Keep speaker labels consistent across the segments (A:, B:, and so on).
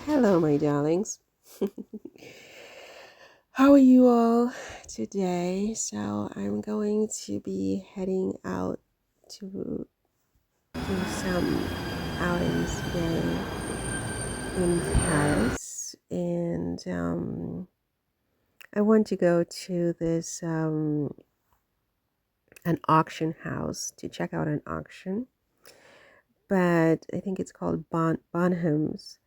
A: Hello, my darlings. How are you all today? So, I'm going to be heading out to do some outings today in Paris, and I want to go to this an auction house to check out an auction, but I think it's called Bonham's.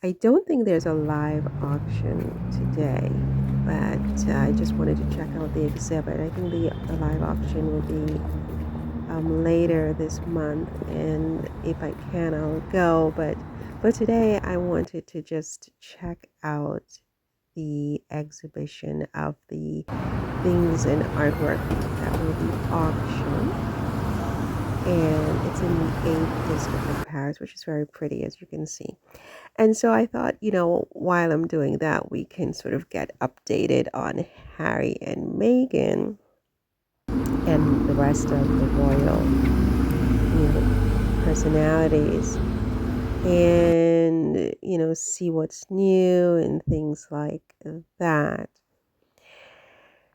A: I don't think there's a live auction today, but I just wanted to check out the exhibit. I think the live auction will be later this month, and if I can, I'll go. But today I wanted to just check out the exhibition of the things and artwork that will be auctioned, and it's in the 8th district of Paris, which is very pretty, as you can see. And so I thought, while I'm doing that, we can sort of get updated on Harry and Meghan and the rest of the royal, personalities, and, see what's new and things like that.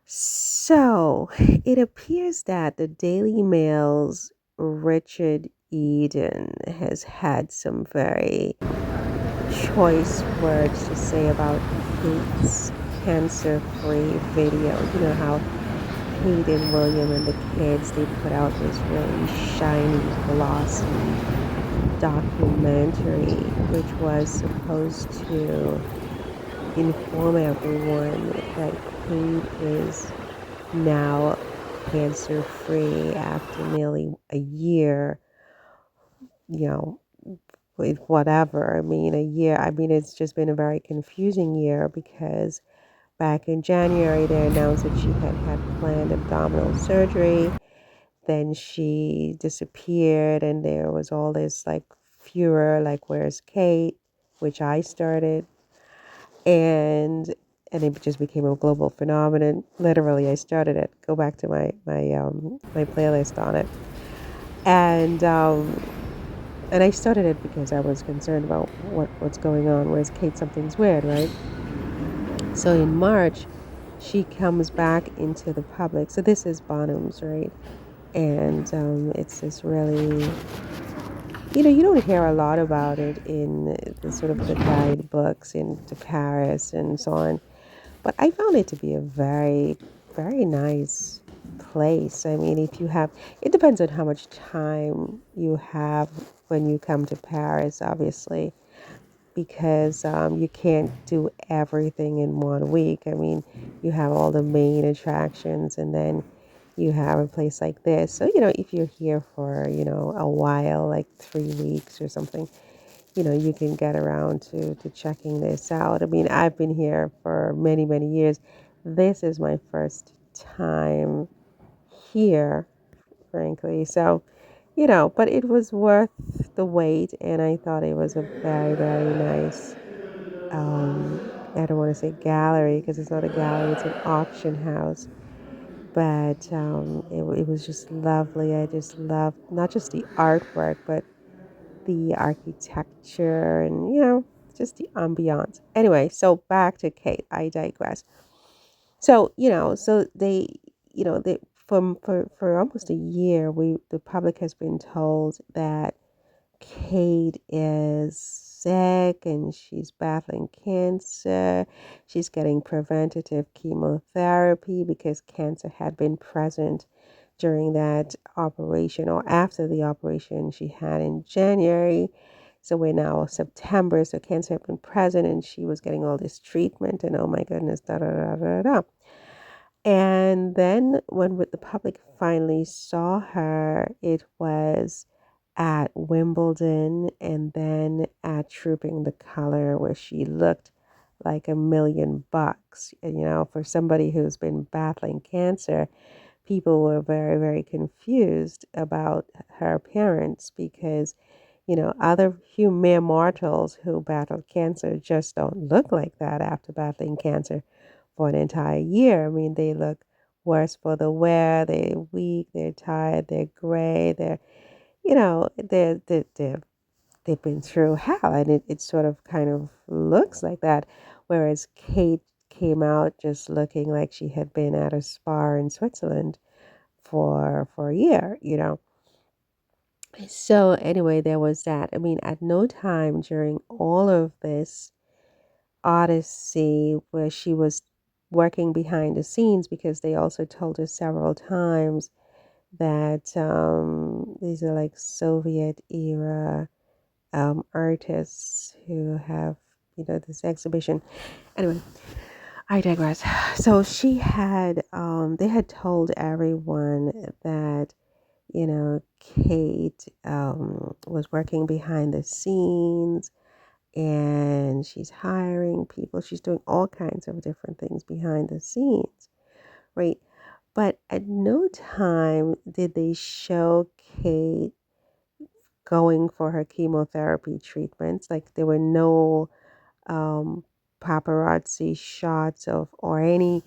A: So it appears that the Daily Mail's Richard Eden has had some very choice words to say about Kate's cancer-free video. You know how Kate and William and the kids, they put out this really shiny, glossy documentary, which was supposed to inform everyone that Kate is now cancer-free after nearly a year, you know, with whatever. I mean, a year. I mean, it's just been a very confusing year because back in January they announced that she had planned abdominal surgery. Then she disappeared, and there was all this like furor, like where's Kate, which I started, and it just became a global phenomenon. Literally, I started it. Go back to my playlist on it, and I started it because I was concerned about what's going on. Where's Kate? Something's weird, right? So in March, she comes back into the public. So this is Bonham's, right? And it's this really, you don't hear a lot about it in the sort of the guidebooks into Paris and so on. But I found it to be a very, very nice place. I mean, if you have, it depends on how much time you have when you come to Paris, obviously, because you can't do everything in 1 week. I mean, you have all the main attractions, and then you have a place like this. So, if you're here for, a while, like 3 weeks or something, you can get around to checking this out. I mean, I've been here for many, many years. This is my first time here, frankly. So, but it was worth the wait, and I thought it was a very, very nice, I don't want to say gallery because it's not a gallery, it's an auction house. But it was just lovely. I just loved not just the artwork, but the architecture and, just the ambiance. Anyway, so back to Kate. I digress. So, so they for almost a year, the public has been told that Kate is sick and she's battling cancer. She's getting preventative chemotherapy because cancer had been present during that operation or after the operation she had in January. So we're now September, so cancer had been present and she was getting all this treatment, and oh my goodness, da da da da da. And then when the public finally saw her, it was at Wimbledon and then at Trooping the Color, where she looked like $1,000,000. And, for somebody who's been battling cancer, people were very, very confused about her appearance because, other mere mortals who battle cancer just don't look like that after battling cancer for an entire year. I mean, they look worse for the wear. They're weak. They're tired. They're gray. They're they've been through hell, and it sort of kind of looks like that. Whereas Kate came out just looking like she had been at a spa in Switzerland for a year, you know. So anyway, there was that. I mean, at no time during all of this odyssey where she was working behind the scenes, because they also told us several times that these are like Soviet era artists who have, this exhibition. Anyway, I digress. So they had told everyone that, Kate was working behind the scenes, and she's hiring people. She's doing all kinds of different things behind the scenes, right? But at no time did they show Kate going for her chemotherapy treatments. Like there were no um, paparazzi shots of, or any,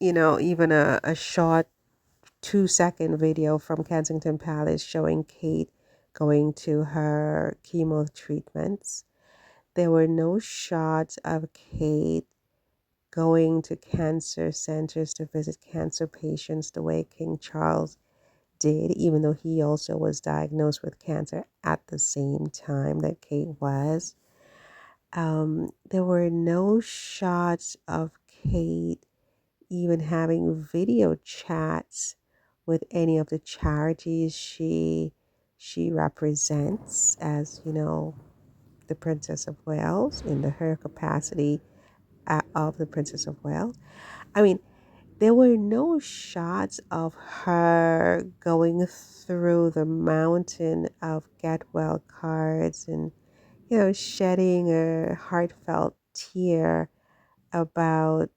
A: even a short 2-second video from Kensington Palace showing Kate going to her chemo treatments. There were no shots of Kate going to cancer centers to visit cancer patients the way King Charles did, even though he also was diagnosed with cancer at the same time that Kate was. There were no shots of Kate even having video chats with any of the charities she represents as, the Princess of Wales in her capacity of the Princess of Wales. I mean, there were no shots of her going through the mountain of get well cards and, shedding a heartfelt tear about,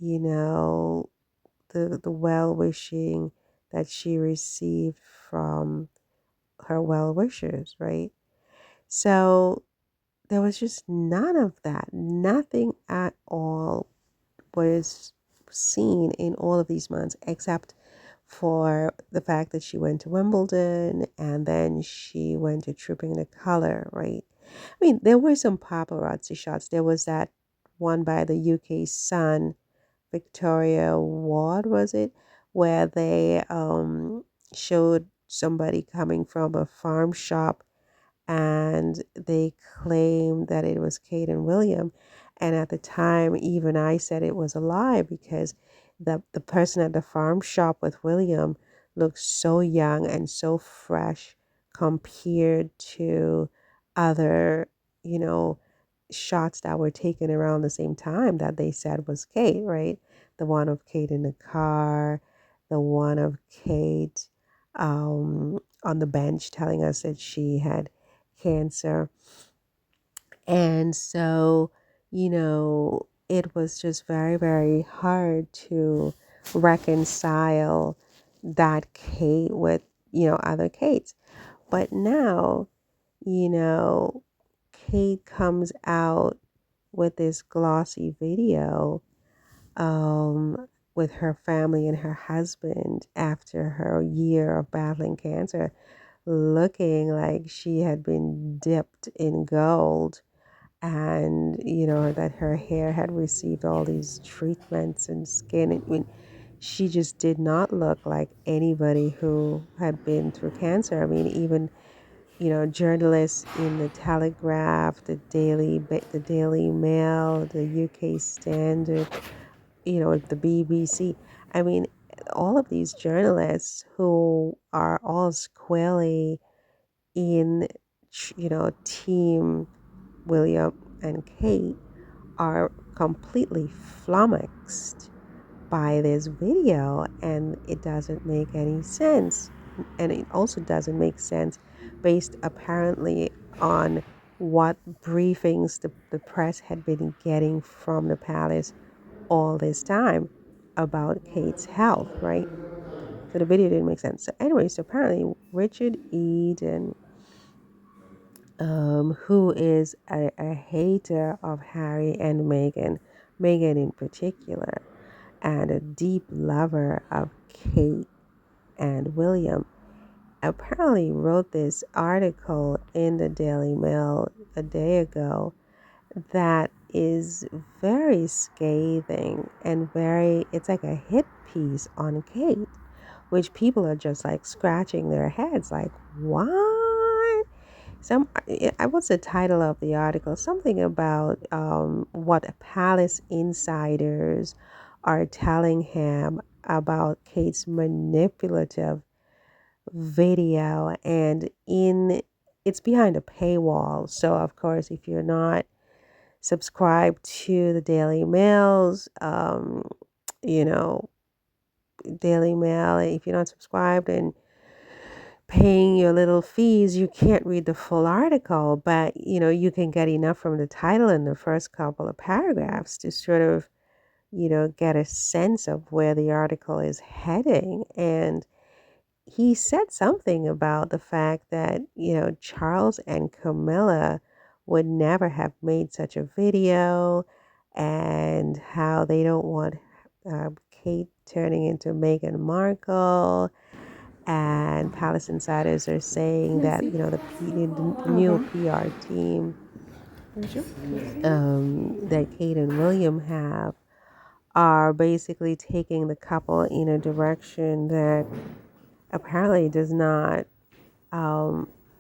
A: you know, the well wishing that she received from her well wishers, right? So there was just none of that. Nothing at all was seen in all of these months, except for the fact that she went to Wimbledon and then she went to Trooping the Color, right? I mean, there were some paparazzi shots. There was that one by the UK Sun, Victoria Ward, was it? Where they showed somebody coming from a farm shop, and they claimed that it was Kate and William. And at the time, even I said it was a lie, because the person at the farm shop with William looked so young and so fresh compared to other, you know, shots that were taken around the same time that they said was Kate, right? The one of Kate in the car, the one of Kate on the bench telling us that she had cancer. And so, it was just very, very hard to reconcile that Kate with, other Kates. But now, you know, Kate comes out with this glossy video with her family and her husband after her year of battling cancer, looking like she had been dipped in gold, and that her hair had received all these treatments and skin. I mean, she just did not look like anybody who had been through cancer. I mean, even journalists in the Telegraph, the Daily Mail, the UK Standard, the BBC. I mean, all of these journalists who are all squarely in, team William and Kate are completely flummoxed by this video, and it doesn't make any sense. And it also doesn't make sense based apparently on what briefings the press had been getting from the palace all this time about Kate's health, right? So the video didn't make sense. So anyway, so apparently Richard Eden, who is a hater of Harry and Meghan in particular, and a deep lover of Kate and William, apparently wrote this article in the Daily Mail a day ago that is very scathing and it's like a hit piece on Kate, which people are just like scratching their heads like, what? What's the title of the article? Something about what palace insiders are telling him about Kate's manipulative video, and in it's behind a paywall. So of course, if you're not subscribed to the Daily Mail's, you know, Daily Mail, if you're not subscribed and paying your little fees, you can't read the full article, but you can get enough from the title in the first couple of paragraphs to sort of, get a sense of where the article is heading. And he said something about the fact that, Charles and Camilla would never have made such a video, and how they don't want Kate turning into Meghan Markle. And Palace insiders are saying that, the new PR team that Kate and William have are basically taking the couple in a direction that apparently does not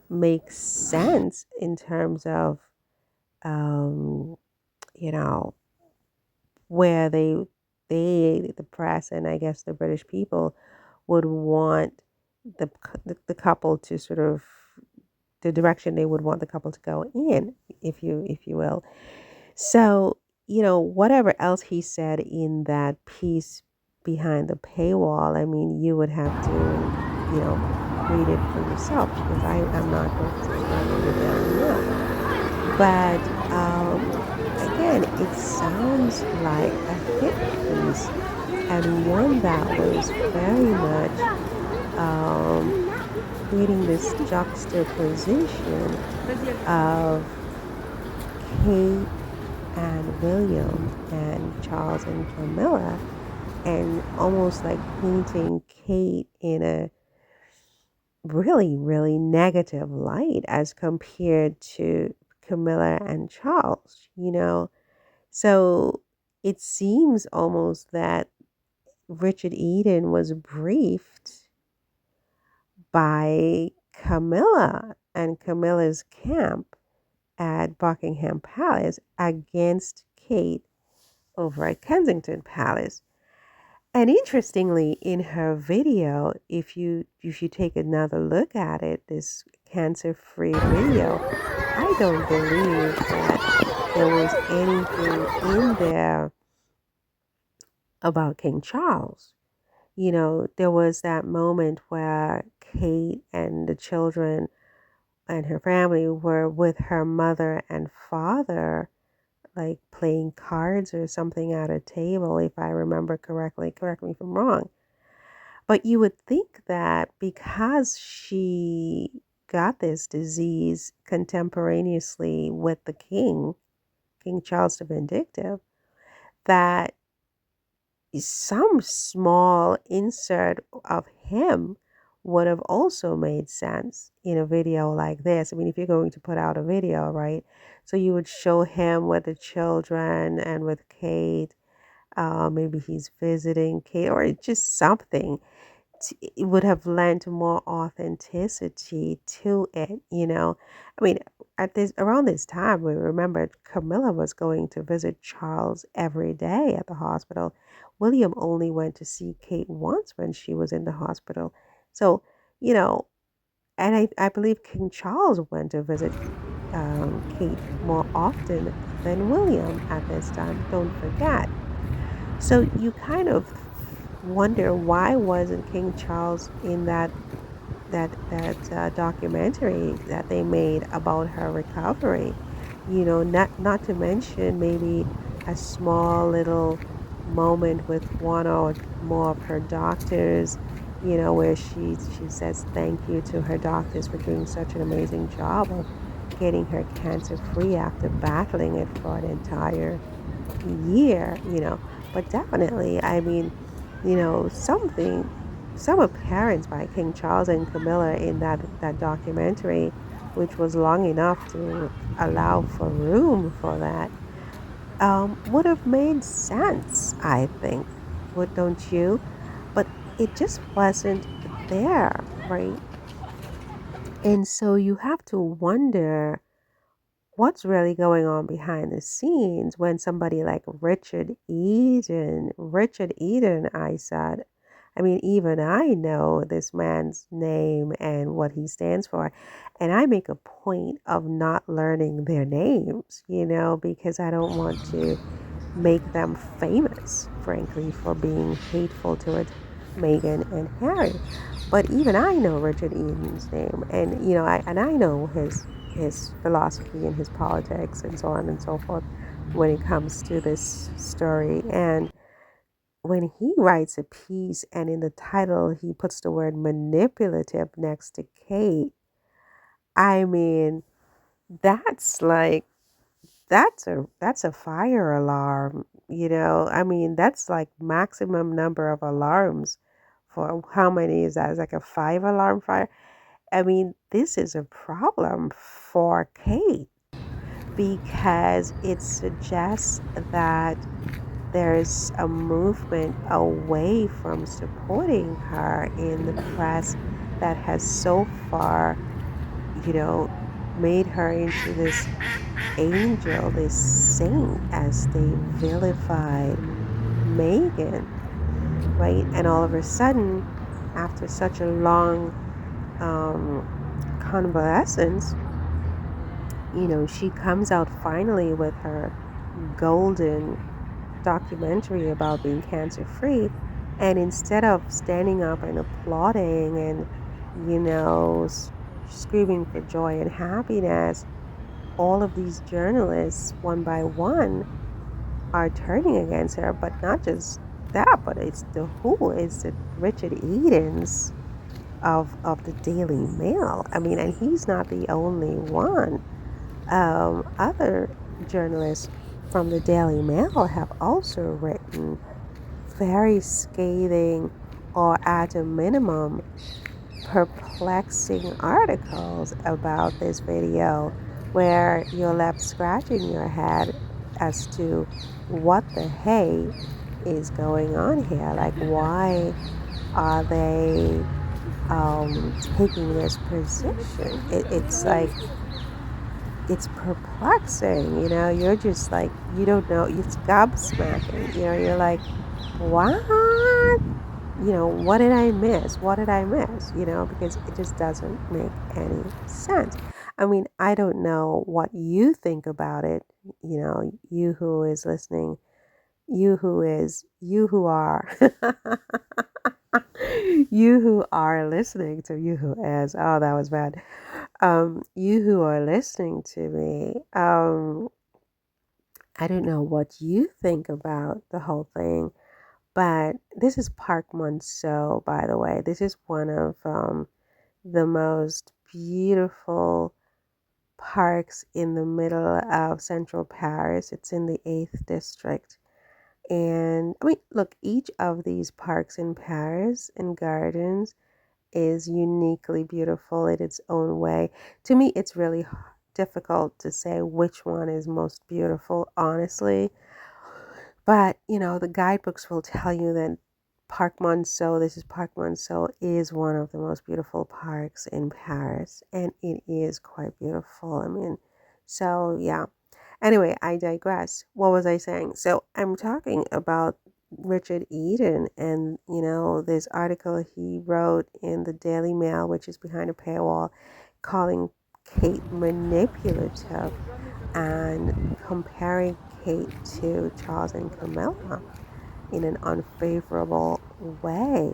A: make sense in terms of, um, you know, where the press and I guess the British people would want the couple to sort of the direction they would want the couple to go in, if you will. So, whatever else he said in that piece behind the paywall, I mean, you would have to, read it for yourself, because I am not going to subscribe to the Daily Mail. But again, it sounds like a hit piece, and one that was very much creating this juxtaposition of Kate and William and Charles and Camilla, and almost like painting Kate in a really, really negative light as compared to Camilla and Charles. So it seems almost that Richard Eden was briefed by Camilla and Camilla's camp at Buckingham Palace against Kate over at Kensington Palace. And interestingly, in her video, if you take another look at it, this cancer-free video, I don't believe that there was anything in there about King Charles. There was that moment where Kate and the children and her family were with her mother and father, like playing cards or something at a table, if I remember correctly. Correct me if I'm wrong. But you would think that because she got this disease contemporaneously with the King Charles the Vindictive, that some small insert of him would have also made sense in a video like this. I mean, if you're going to put out a video, right? So you would show him with the children and with Kate. Maybe he's visiting Kate, or just something. It would have lent more authenticity to it. I mean, around this time, we remember Camilla was going to visit Charles every day at the hospital. William only went to see Kate once when she was in the hospital. So, and I believe King Charles went to visit Kate more often than William at this time. Don't forget. So you kind of wonder, why wasn't King Charles in that documentary that they made about her recovery? Not to mention maybe a small little moment with one or more of her doctors, where she says thank you to her doctors for doing such an amazing job of getting her cancer free after battling it for an entire year. But definitely, I mean, something some appearance by King Charles and Camilla in that documentary, which was long enough to allow for room for that, would have made sense, I think. Would don't you? But it just wasn't there, right? And so you have to wonder what's really going on behind the scenes when somebody like Richard Eden, I said, I mean, even I know this man's name and what he stands for. And I make a point of not learning their names, because I don't want to make them famous, frankly, for being hateful towards Meghan and Harry. But even I know Richard Eden's name, and I know his philosophy and his politics and so on and so forth when it comes to this story. And when he writes a piece and in the title he puts the word manipulative next to Kate, I mean, that's like that's a fire alarm, I mean, that's like maximum number of alarms. For how many is that? It's like a 5 alarm fire. I mean, this is a problem for Kate because it suggests that there's a movement away from supporting her in the press that has so far, made her into this angel, this saint, as they vilified Meghan, right? And all of a sudden, after such a long um, convalescence, she comes out finally with her golden documentary about being cancer free. And instead of standing up and applauding and, screaming for joy and happiness, all of these journalists, one by one, are turning against her. But not just that, but it's the Richard Edens of the Daily Mail. I mean, and he's not the only one. Other journalists from the Daily Mail have also written very scathing, or at a minimum perplexing, articles about this video, where you're left scratching your head as to what the hey is going on here. Like, why are they taking this position? It's like, it's perplexing, you're just like, you don't know, it's gobsmacking, you're like, what? What did I miss? What did I miss? Because it just doesn't make any sense. I mean, I don't know what you think about it, you who is listening, you who are, you who are listening to you who is, oh, that was bad. You who are listening to me, I don't know what you think about the whole thing. But this is Park Monceau, by the way. This is one of the most beautiful parks in the middle of central Paris. It's in the 8th district. And I mean, look, each of these parks in Paris and gardens is uniquely beautiful in its own way. To me, it's really difficult to say which one is most beautiful, honestly. But, the guidebooks will tell you that Park Monceau, this is Park Monceau, is one of the most beautiful parks in Paris. And it is quite beautiful. I mean, so yeah. Anyway, I digress. What was I saying? So I'm talking about Richard Eden and, this article he wrote in the Daily Mail, which is behind a paywall, calling Kate manipulative and comparing Kate to Charles and Camilla in an unfavorable way,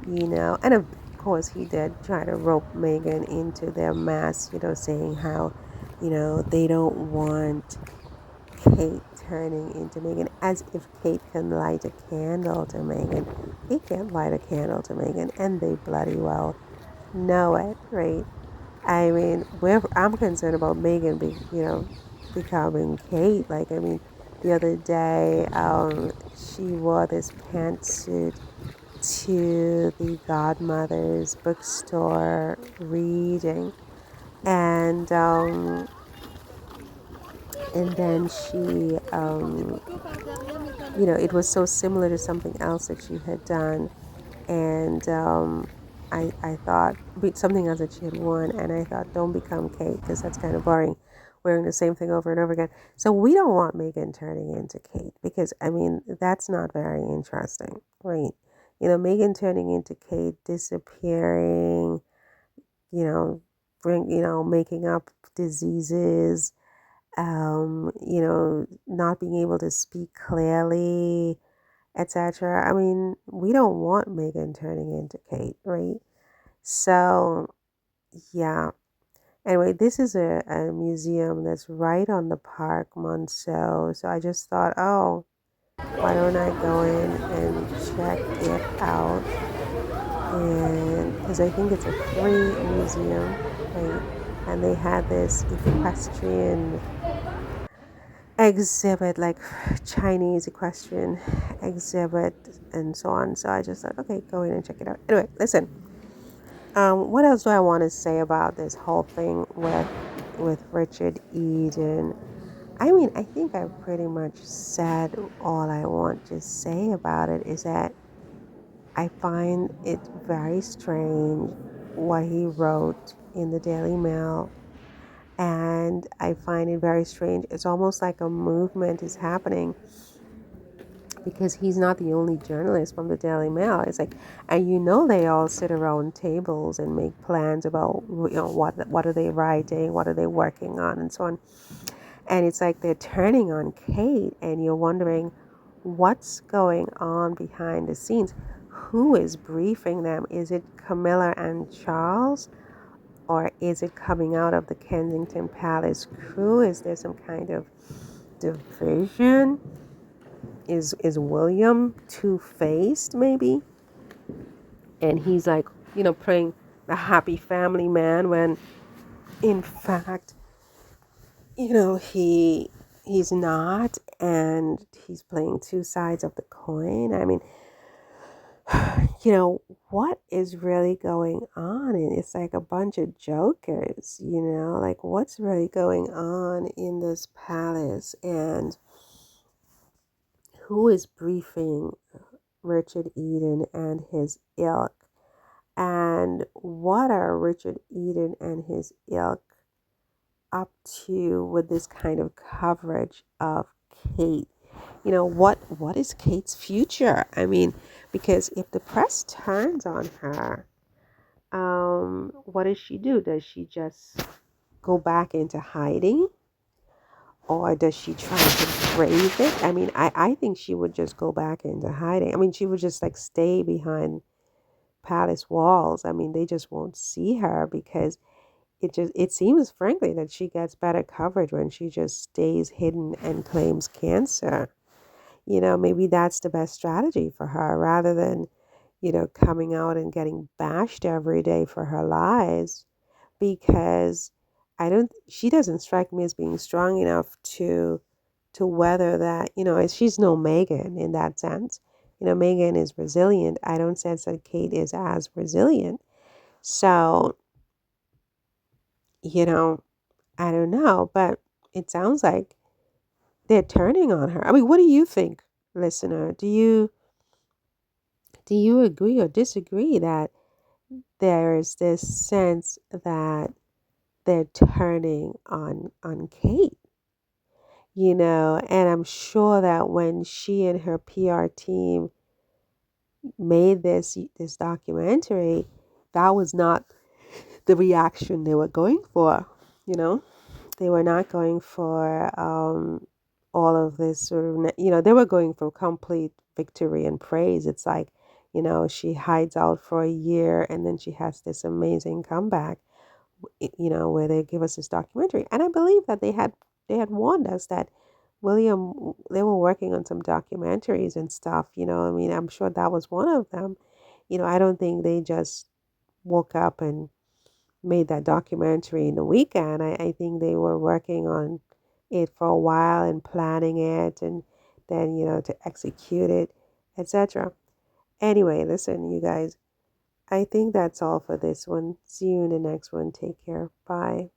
A: And of course, he did try to rope Meghan into their mess, saying how, they don't want Kate turning into Meghan, as if Kate can light a candle to Meghan. He can't light a candle to Meghan, and they bloody well know it, right? I mean, I'm concerned about Megan, becoming Kate. Like, I mean, the other day, she wore this pantsuit to the godmother's bookstore reading, and then she it was so similar to something else that she had done, and I thought something else that she had worn, and I thought, don't become Kate, because that's kind of boring, wearing the same thing over and over again. So we don't want Megan turning into Kate, because I mean that's not very interesting, right? Megan turning into Kate, disappearing, making up diseases, not being able to speak clearly, etc. I mean, we don't want Megan turning into Kate, right? So, yeah. Anyway, this is a museum that's right on the park, Monceau. So I just thought, oh, why don't I go in and check it out? And because I think it's a free museum, right? And they had this equestrian exhibit, like Chinese equestrian exhibit, and so on. So I just thought, okay, go in and check it out. Anyway, listen. What else do I want to say about this whole thing with Richard Eden? I mean, I think I've pretty much said all I want to say about it. Is that I find it very strange what he wrote in the Daily Mail, and I find it very strange. It's almost like a movement is happening, because he's not the only journalist from the Daily Mail. It's like, and they all sit around tables and make plans about, what are they writing, what are they working on, and so on. And it's like they're turning on Kate, and you're wondering what's going on behind the scenes. Who is briefing them? Is it Camilla and Charles? Or is it coming out of the Kensington Palace crew? Is there some kind of division? Is William two-faced maybe? And he's like, playing the happy family man, when in fact, he's not, and he's playing two sides of the coin. I mean, what is really going on? And it's like a bunch of jokers, like what's really going on in this palace, and who is briefing Richard Eden and his ilk? And what are Richard Eden and his ilk up to with this kind of coverage of Kate? What is Kate's future? I mean, because if the press turns on her, what does she do? Does she just go back into hiding? Or does she try to brave it? I mean, I think she would just go back into hiding. I mean, she would just like stay behind palace walls. I mean, they just won't see her, because it seems frankly that she gets better coverage when she just stays hidden and claims cancer. Maybe that's the best strategy for her, rather than coming out and getting bashed every day for her lies, because she doesn't strike me as being strong enough to weather that. She's no Megan in that sense. Megan is resilient. I don't sense that Kate is as resilient. So, I don't know, but it sounds like they're turning on her. I mean, what do you think, listener? Do you agree or disagree that there is this sense that they're turning on Kate? And I'm sure that when she and her PR team made this documentary, that was not the reaction they were going for. They were not going for all of this sort of, they were going for complete victory and praise. It's like, she hides out for a year, and then she has this amazing comeback, where they give us this documentary. And I believe that they had warned us that they were working on some documentaries and stuff. I mean, I'm sure that was one of them. I don't think they just woke up and made that documentary in the weekend. I think they were working on it for a while and planning it, and then, to execute it, etc. Anyway, listen, you guys, I think that's all for this one. See you in the next one. Take care. Bye.